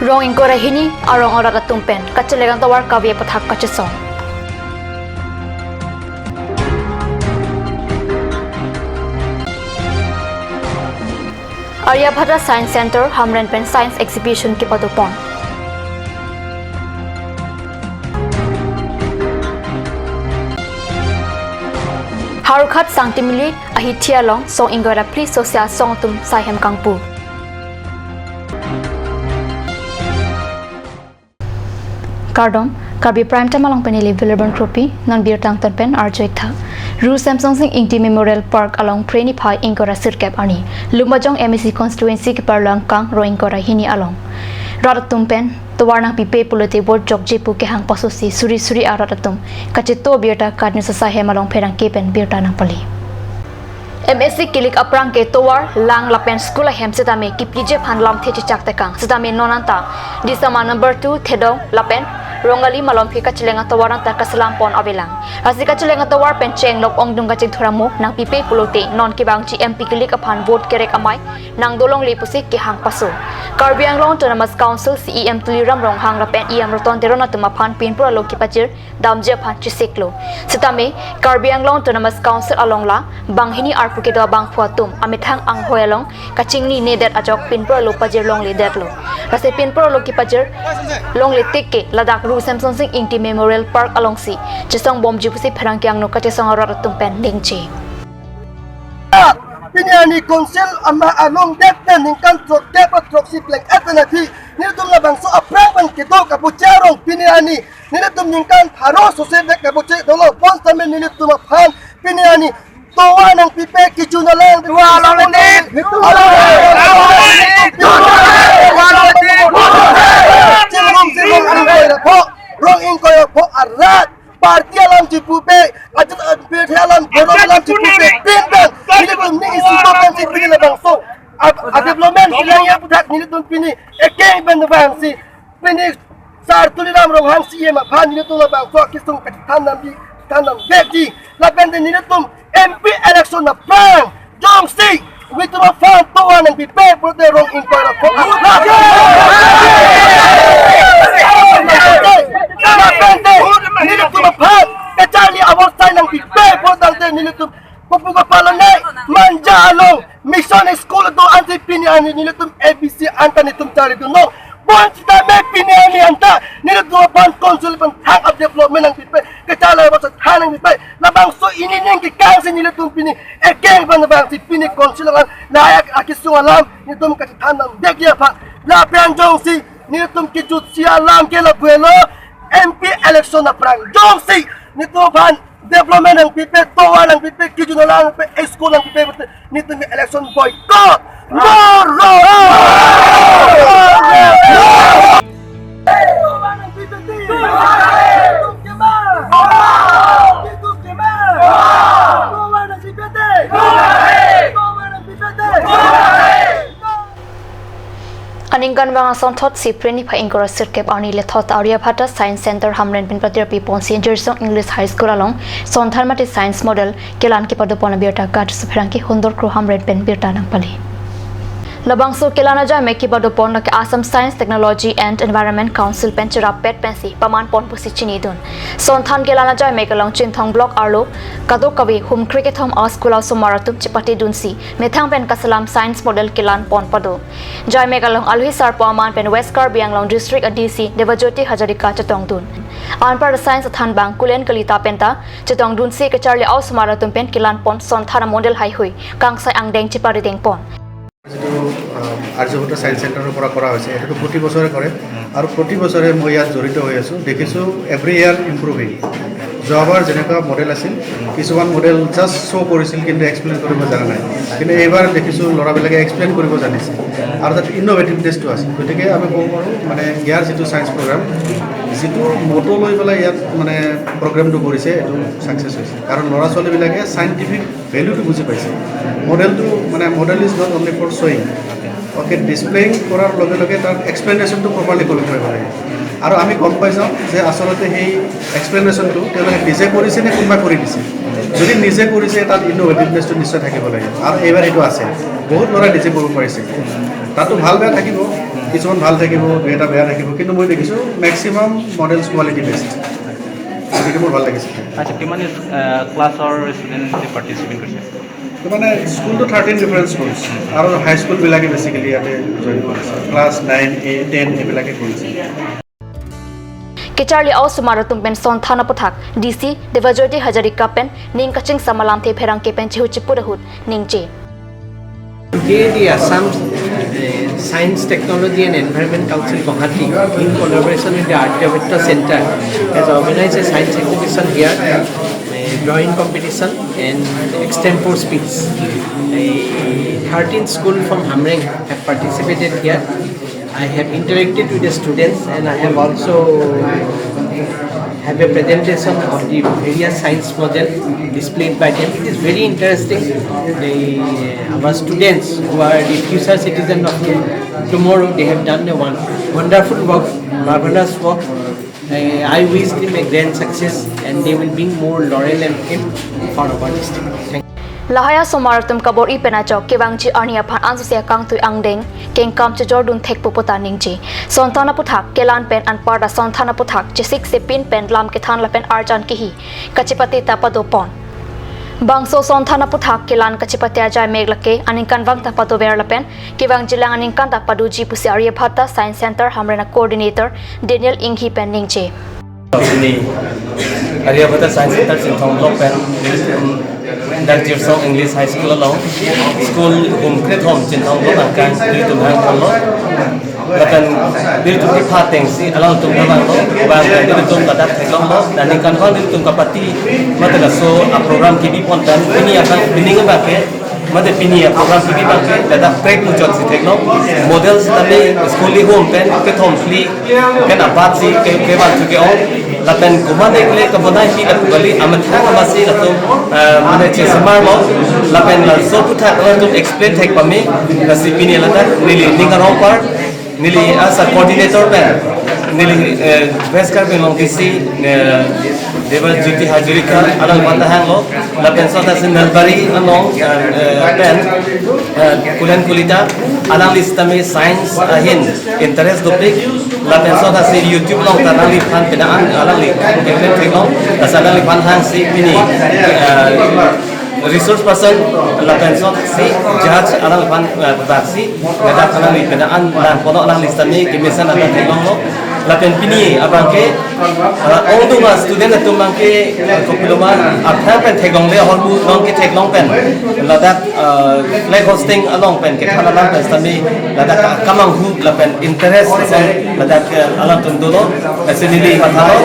Rong ingkora hini arong ora tumpen kacelegang tawar kawi pathak kacesong. Aryabhata Science Center Hamren Pen Science Exhibition ki padupon. Harukhat sangtimili ahithia long song ingora pli sosial song tum saihem kangpu. Kardom Karbi prime time along penili Villarban Kropi non beer tang pen arjoitha. Ru Samsung Sing Ingti Memorial Park along Preni Pai ingora sirkep ani. Lumajong MEC constituency ki parlang kang ro ingora hini along. Radatum pen Tawarnang pipe pulute board jok jepu ke hang pasosi suri aradatum kachito birta kadni sasahem along perang kepen birta nang pali. MSC kilik aprang ke towar lang lapen school hem setame kipije phan lam thechi chak tekang setame nonanta disama number 2 thedong lapen rongali malom phika chilenga tawarang ta kasalam pon abelang rasika chilenga tawar pen cheng lok ong dung gachik thoramu nang pipe pulote non ki bang chi MP kilik aphan vote kerek amai nang dolong lepusi ke hang paso Karbi Anglong Autonomous Council CEM tuliram rong hang lapen iam roton terona tuma phan pinpura loki pachir damje phan chiseklo setame Karbi Anglong Autonomous Council alongla banghini arpuke do bang phuatum amithang ang hoyalong kachingni nedet ajok pinpura lo pajir long le detlo rase pinpura loki pajir long le tikke ladak Samsung Sing Ingti Memorial Park along si Cisong bom jipusi perang kiang no kacesong arat tumpen dingci. Pinyani konsil ama along depten hingkan trok depa trok si plek etnati ni tum la bangso aprang ban kito kapucerong pinyani ni tum hingkan haro sosel dek kapuce dolo pon tamen ni tum phan pinyani towa nang pipe kijuna lang dua loleni Rong ingkoy po arat parti alam cipupe ajat adpet alam borom alam cipupe pindan ini pun ni isipan si pini bangso development silang ya pudak ni tun pini ekeng ben bang si pini sar tuliram rong hang si ema phan ni tun bangso kisung tanam beji la ben ni tun MP election na plan jong si with the fan to one and be paid for the wrong in part of nilip to mapan kacali awal say ng be paid for the nilip to pupuga palanay manjalong mission school to anti piniani nilip to ABC anta nitum tali to no once the may piniani anta nilip to mapan consul pan hang of development ng pipe kacala was at hanang pipe labang so inining kikang nilip to pini ekeng ban bang si pini consul layak akisung alam nitum katitanang degya pa la penjong si nitum kijut sialam ke la buelo MP election na prang jong si nitum ban development ng pipe towa ng pipe kijut na lang pipe school ng pipe nitum election boycott no Aningkan bang asong thot si preni pa ingkora sirkep ani le thot Aryabhata Science Center Hamren pin pratir pi ponsi Jersong English High School along son tharmati science model kelan ki padupona birta kat sufrang ki hondor kro Hamren pin birta nang pali Labangso kelana ja meki badopon na Assam Science Technology and Environment Council penchera pet pensi paman pon pusi chini dun son than kelana ja mekalong chinthong block arlo kado kawi hum cricket home askula somaratum chipati dunsi methang pen kasalam science model kelan pon pado jai mekalong alhi sar paman pen West Karbi Anglong district DC Devajoti Hajarika chatong dun anpar science than bang kulen kalita penta chatong dun si kacharli aus somaratum pen kelan pon son thara model hai hui kangsai angdeng chipari deng pon Aryabhatta science চেণ্টাৰৰ পৰা কৰা হৈছে এইটো প্ৰতি বছৰে কৰে আৰু প্ৰতি বছৰে মই ইয়াত জড়িত হৈ আছোঁ দেখিছোঁ এভৰি ইয়াৰ ইম্প্ৰুভিং যোৱাবাৰ যেনেকুৱা মডেল আছিল কিছুমান মডেল জাষ্ট শ্ব' কৰিছিল কিন্তু এক্সপ্লেইন কৰিব জানা নাই কিন্তু এইবাৰ দেখিছোঁ ল'ৰাবিলাকে এক্সপ্লেইন কৰিব জানিছে আৰু তাত ইন'ভেটিভনেছটো আছে গতিকে আমি ক'ব পাৰোঁ মানে ইয়াৰ যিটো ছায়েন্স প্ৰগ্ৰাম যিটো মটো লৈ পেলাই ইয়াত মানে প্ৰগ্ৰেমটো কৰিছে এইটো ছাকচেছ হৈছে কাৰণ ল'ৰা ছোৱালীবিলাকে চাইণ্টিফিক ভেলুটো বুজি পাইছে মডেলটো মানে model is not only for শ্বয়িং ওকে ডিছপ্লেইং কৰাৰ লগে লগে তাৰ এক্সপ্লেনেশ্যনটো প্ৰপাৰলি কৰিব পাৰিব লাগে আৰু আমি গম পাই যাওঁ যে আচলতে সেই এক্সপ্লেনেশ্যনটো তেওঁলোকে নিজে কৰিছে নে কোনোবা কৰি দিছে যদি নিজে কৰিছে তাত ইন'ভেটিভনেছটো নিশ্চয় থাকিব লাগে আৰু এইবাৰ এইটো আছে বহুত ল'ৰাই নিজে কৰিব পাৰিছে তাতো ভাল বেয়া থাকিব কিছুমান ভাল থাকিব দুই এটা বেয়া থাকিব কিন্তু মই দেখিছোঁ মেক্সিমাম মডেলছ কোৱালিটি বেষ্ট গতিকে মোৰ ভাল লাগিছে আচ্ছা কিমান ক্লাছৰ ষ্টুডেণ্টে পাৰ্টিচিপেট কৰিছে মানে স্কুলটো 13 ডিফাৰেণ্ট স্কুলছ আৰু হাই স্কুলবিলাকে বেছিকেলি ইয়াতে জইন কৰিছে ক্লাছ 9, 8, 10 এইবিলাকে কৰিছে Kecharli aus maratum pen son thana pothak DC Devajoti Hajarika pen ning kaching samalam the pherang ke pen chihu chipurahut ning che Today, the Assam Science, Technology and Environment Council Guwahati, in collaboration with the Art Development Center, has organized a science exhibition here, a drawing competition and extempore speech. 13 schools from Hamreng have participated here. I have interacted with the students and I have also have a presentation of the various science model displayed by them. It is very interesting. Our students who are the future citizens of tomorrow, they have done a wonderful work, marvelous work. I wish them a grand success and they will bring more laurel and fame for our district. Thank you. Lahaya somaratum kabor ipena chok kewangchi arnia phan ansu se kang tu angdeng keng kam che jordun thek popota ningchi sontana puthak kelan pen an parda sontana puthak che sik se pin pen lam ke than la pen arjan ki hi kachipati tapado pon bangso sontana puthak kelan kachipati ajai meglake aninkan wang tapado ver la pen kewang jilang aninkan tapadu ji pusi arya bhata science center hamrena coordinator Daniel Inghi pen ningchi Sini Arya Bhata Science Center Sinthong Block Pen Dar Jirsong English High School along School Hum Krithom Sinthong Block Angkan Diritum Hang Polo Lakan Diritum Di Pateng Si Along Tum Kabang Lo Bang Diritum Kadak Teklong Lo Dan Ingkan Kong Diritum Kapati Mata So A program Kibi Pontan Ini akan Bining Bangke Mata Pini program Kibi Bangke Dada Prek Mucot Si Teklong Model Tami School Hum Pen Krithom Fli Ken Apat Si Keban Tuke On Lapan kumane kle kabonai hi la kali amatha kamasi la tu mane che samar mo lapan la so putha la tu explain thek pami la sipini la ta nili ningarong par nili as a coordinator pen nili best kar pen long disi Deval Jyoti Hajurika alang panda hang lo lapan so ta sinalbari anong pen kulen kulita alang listami science hin interest topik lapan so ta si YouTube long ta alang lipan pedaan alang li eklen tekong asalang lipan hang si pini resource person lapan so si judge alang lipan baksi ngada alang li pedaan lang pono alang listami kemisan alang tekong lo lapan pini abang ke ong tu mas student tu mangke kopiloman apna pen tekong le hol bu long ke tekong pen ladat flag hosting along pen ke thana lang stami ladat kamang hu lapan interest ladat alang tundulo asinili pathalo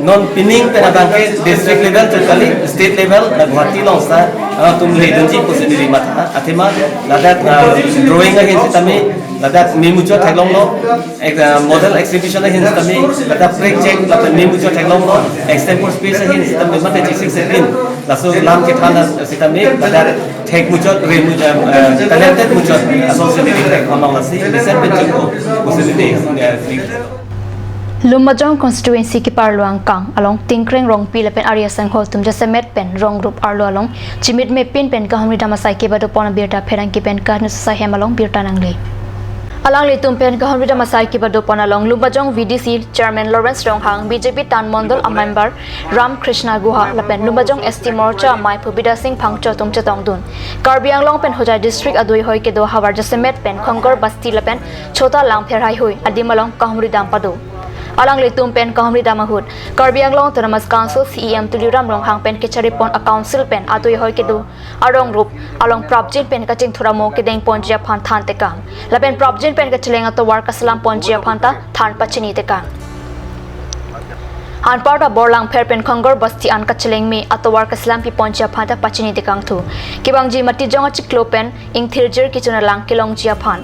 non pinning pen abang ke district level totally state level Guwahati long sa tum le dunji posinili matha athima ladat drawing again sitami ladat mimucho thaglong lo ek model exhibition hin sitami ladat project ladat mimucho thaglong lo extempore space hin sitami mate jisik sepin laso lam ke thana sitami ladat thek mucho talented mucho associated among lasi listen penjo posinili Lumajong constituency ki parluang kang along tingkreng rong pila pen area sang hol tum jasemet pen rong group arlo along chimit me pin pen kahamri damasai ke bado pona birta pherang ki pen kahnu sa hem along birta nangli alang le tum pen kahamri damasai ki bado pona along Lumajong VDC chairman Lawrence Ronghang BJP tan mondol a member Ram Krishna Guha la pen Lumajong ST Morcha mai Phubida Singh Phangcho tum chetong dun Karbi Anglong pen Hojai district adui hoi ke do hawar jasemet pen Khongor Basti la pen chota lang pherai hoi adimalong kahamri dam padu alang le tum pen kahamri damahut Karbi Anglong Autonomous Council CEM Tuliram Ronghang pen kechari pon a council pen atui hoi ke do arong group along propjin pen kaching thuramo ke deng ponjia phan than te kam la pen propjin pen kacheleng ato war kaslam ponjia phanta than pachini te kam han parda borlang pher pen Khongor Basti an kacheleng me ato war kaslam pi ponjia phanta pachini te kang thu kibangji mati jonga chiklo pen ing thirjer kichuna lang kilong jia phan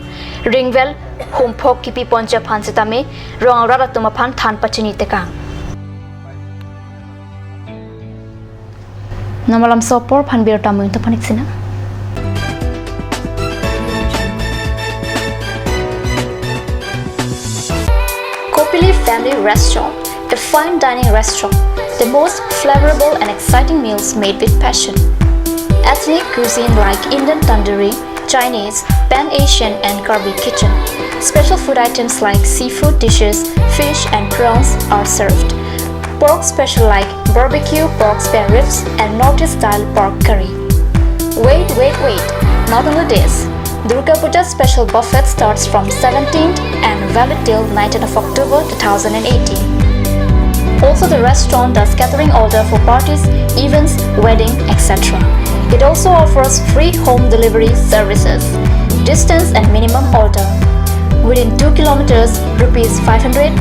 ringwell humphok kipi ponjia phan sitame rong rara tuma phan than pachini te kang namalam sopor phan bir tamu to phanik sina Kopili Family Restaurant, a fine dining restaurant, the most flavorable and exciting meals made with passion. Ethnic cuisine like Indian tandoori, Chinese, Pan-Asian and Karbi kitchen. Special food items like seafood dishes, fish and prawns are served. Pork special like barbecue pork spare ribs and Northeast-style pork curry. Wait! Not only this, Durga Puja special buffet starts from 17th and valid till 19th of October 2018. Also, the restaurant does catering order for parties, events, wedding, etc. It also offers free home delivery services. Distance and minimum order. Within 2 kilometers, rupees 500,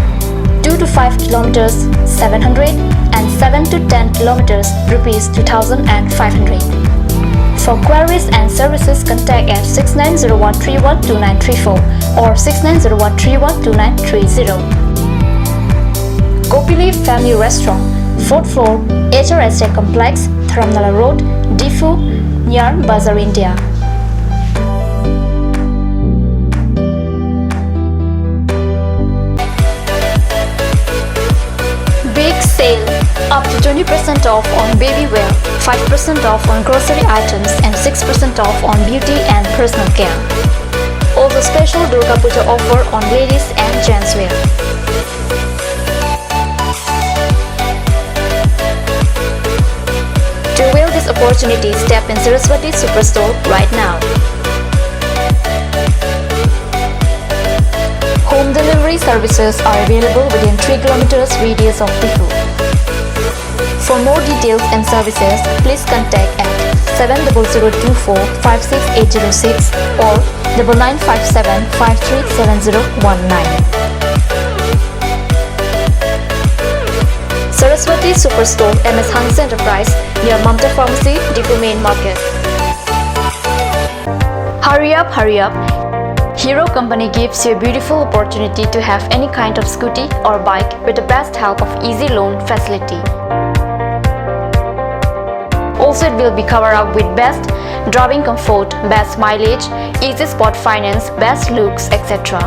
2 to 5 kilometers, 700, and 7 to 10 kilometers, rupees 2,500. For queries and services, contact at 6901312934 or 6901312930. Gopili Family Restaurant, 4th floor, HRSA Complex, Dharamnala Road, Diffu, near Bazar, India. Big sale! Up to 20% off on baby wear, 5% off on grocery items and 6% off on beauty and personal care. Also special Durga Puja offer on ladies and gents wear. To avail this opportunity, step in Saraswati Superstore right now. Home delivery services are available within 3 kilometers radius of Diffu. For more details and services, please contact at 7024-56806 or 9957-537019. Saraswati Superstore, MS Hans Enterprise, near Mamta Pharmacy, Diffu Main Market. Hurry up! Hero Company gives you a beautiful opportunity to have any kind of scooty or bike with the best help of easy loan facility. Also, it will be covered up with best driving comfort, best mileage, easy spot finance, best looks, etc.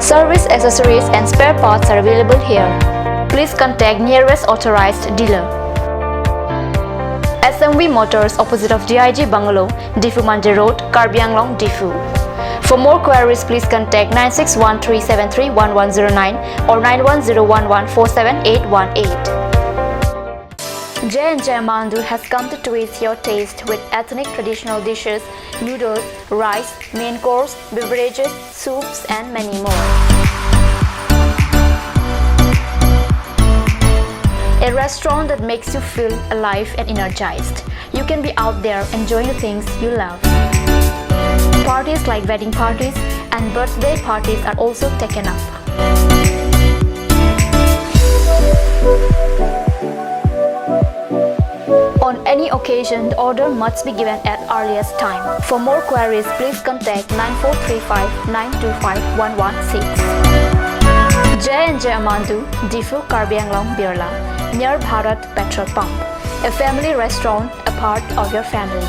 Service, accessories and spare parts are available here. Please contact nearest authorized dealer. SMV Motors, opposite of DIG Bungalow, Diffu Manje Road, Karbi Anglong, Diffu. For more queries, please contact 9613731109 or 9101147818. J&J Mandu has come to twist your taste with ethnic traditional dishes, noodles, rice, main course, beverages, soups and many more. A restaurant that makes you feel alive and energized. You can be out there enjoying the things you love. Parties like wedding parties and birthday parties are also taken up. On any occasion, the order must be given at earliest time. For more queries, please contact 9435-925-116. J&J Amandu, Diffu Karbi Anglong Birla, near Bharat Petrol Pump. A family restaurant, a part of your family.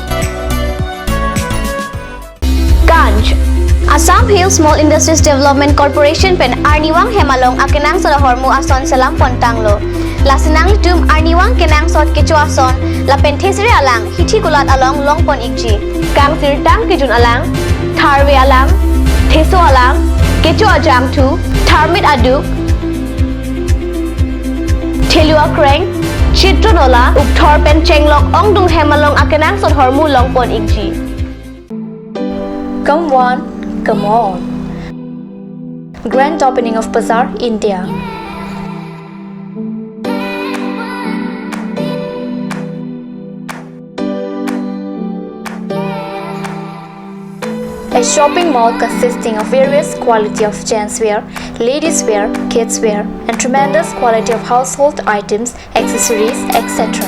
Ganj Assam Hill Small Industries Development Corporation pen Arniwang Hemalong akenang sa hormu ason salam pontanglo. Lasinang tum Arniwang kenang sot kecu ason la penthesri alang hithi kulat along longpon ikji. Kang sirtang kijun alang, tharwe alang, theso alang, kecu ajam tu, tharmit aduk, thelua kreng, chitronola, upthor pen chenglok ongdung Hemalong akenang sot hormu longpon ikji. Come on, come on. Grand opening of Bazaar, India. A shopping mall consisting of various quality of gents wear, ladies wear, kids wear, and tremendous quality of household items, accessories, etc.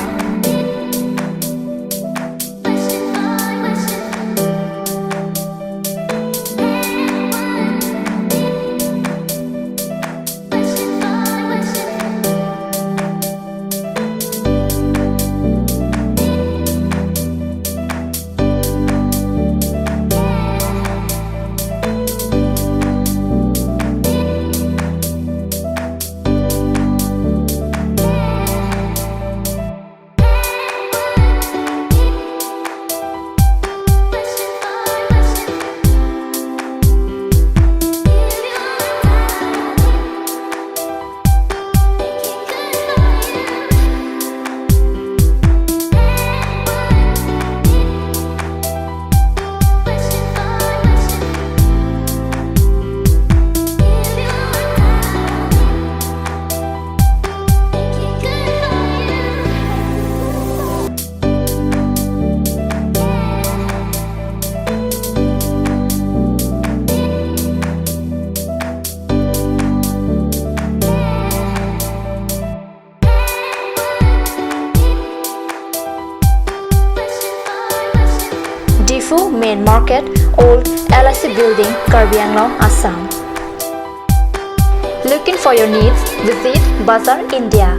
Difu Main Market, Old LIC Building, Karbi Anglong, Assam. Looking for your needs? Visit Bazaar India.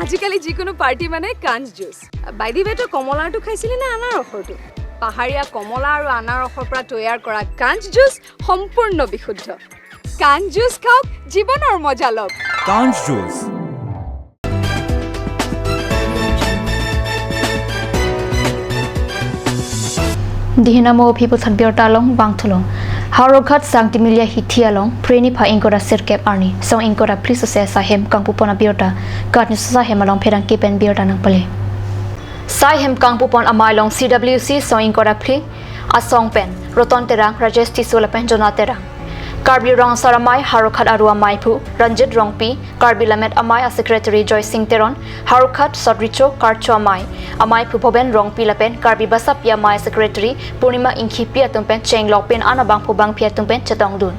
আজিকালি যিকোনো party মানে কাঞ্চ juice by the ৱে কমলাটো খাইছিলি না আনাৰসৰটো পাহাৰীয়া কমলা আৰু আনাৰসৰ পৰা তৈয়াৰ কৰা কাঞ্চ জুচ সম্পূৰ্ণ বিশুদ্ধ কাঞ্চ জুচ খাওক জীৱনৰ মজা লওক কাঞ্চ juice Dihinamo people than Biertalong, Bangtolong. Harokat sang Timilia Hitialong, Preni Pa Ingora Sirkep Arni, Song Ingora Prisosa Sahem Kangpupona Bierta, Gartnus Sahem along Pedan Kipen Bierta Nangpale. Sahem Kangpupon Amalong CWC, Song Ingora Pri, a song pen, Roton Terang, Rajesti Sulapen Jonaterang. Karbi Rong Saramai, Harokat Arua Maipu, Ranjit Rongpi, Karbi Lamet Amai, a Secretary Joy Singh Teron, Harokat Sodricho, Karcho Amai, Amai Pupoben Rongpi Lapen, Karbi Basapia Mai Secretary, Purnima Inki Pia Tumpen, Cheng Lokpen, Anabang Pubang Pia Tumpen, Chatong Dun.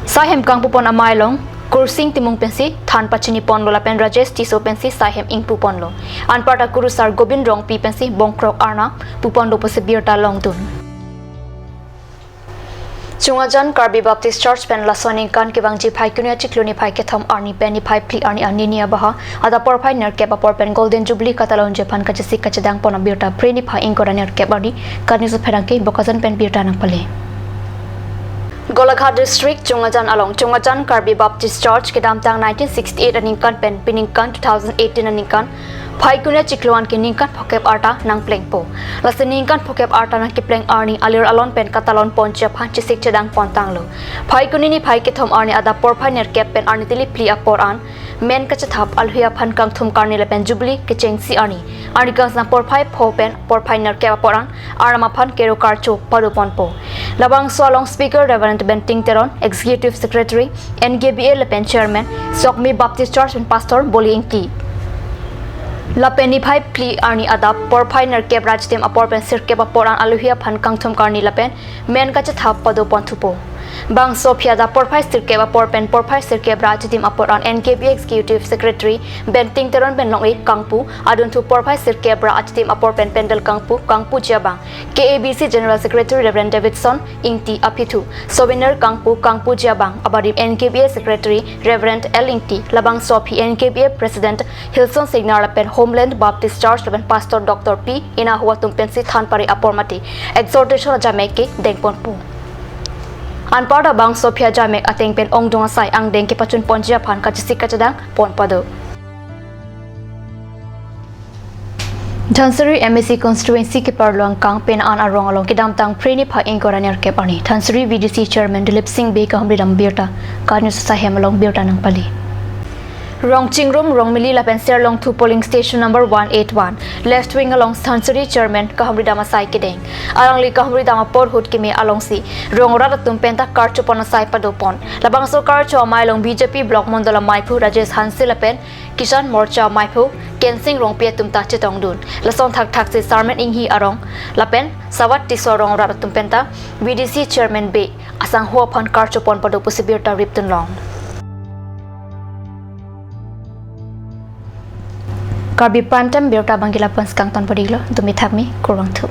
Sahem Kangpupon Amai Long, Kursing Timung Pensi, Tan Pachini Pon Lapen Rajes Tiso Pensi, Sahem Ing Puponlo, Anparta Kurusar Gobin Rongpi Pensi, Bongkrok Arna, Pupondo Posibirta Long Dun. Chungajan Karbi Baptist Church pen lasoni kan kibang ji phai kunia chikluni phai kethom arni peni phai pli arni aninia baha ada por phai ner keba por pen golden jubilee katalon japan ka jisi kachadang pona birta preni phai ingora ner kebani kanisu pherangke bokajan pen birta nang pale Golaghat district Chungajan along Chungajan Karbi Baptist Church kedam tang 1968 aning kan pen pining kan 2018 aning kan Phai kunia chikluan ke ningkan phokep arta nang plengpo lasini ningkan phokep arta nang ki pleng arni alir alon pen katalon poncha phanchi sik chedang pontanglo phai kunini phai ke thom arni ada por phai ner kep pen arni tili pli apor an men ka chathap alhuya phan kang thum karni le pen jubilee ke chengsi arni ka na por phai pho pen por phai ner kep apor an arama phan kero karcho paru ponpo labang so along speaker Reverend Benting Teron executive secretary NGBA le pen chairman Sokmi Baptist Church and pastor Boli Inki Lapeni phai pli arni adap por phai ner kep rajtem apor pen sir kep apor an aluhia phan kangthom karni lapen men ka chathap pado ponthupo bang sophia da por phai sir kep apor pen por phai sir kep rajtim apor an NKB executive secretary Benting Teron ben long kangpu adun thu por phai sir kep rajtim apor pen pendal kangpu jabang KABC general secretary Reverend Davidson Ingti apithu Sovener kangpu jabang abadi NKB secretary Reverend L Ingti labang sophi NKB president Hilson Signal pen Homeland Baptist Church pen pastor Dr P ina huwa tumpensi thanpari apormati exhortation jameke dengponpu Anpada bang Sophia Jamek ateng pen ong dong sai ang deng ke pachun ponjia phan ka chisi kachadang pon pado Dhansari MSC constituency ke parluang kang pen an arong along ke damtang preni pha ingkoraner ke pani Dhansari VDC chairman Dilip Singh Be ka hamri dam birta karnu sa hem along birta nang pali Rong Chingrum Rong Mili Lapen Serlong 2 polling station number 181 left wing along Dhansari chairman Kahamri Dama Sai Kedeng along li Kahamri Dama Port Hood Kime along si Rong Radatum Penta Karcho Pona Sai Padopon Labang So Karcho Mailong BJP Block Mondola Maipu Rajesh Hansi Lapen Kishan Morcha Maipu Kensing Rong Pietum Ta Chetong Dun Lason Thak Thak Se Sarmen Inghi Arong Lapen Sawat Tiso Rong Radatum Penta VDC chairman Be Asang Ho Pon Karcho Pon Pado Pusibirta Ripton Long Karbi Prime Time Birta Bangila Pons Kang Tan Padiglo Dumi Thakmi Kurang Tu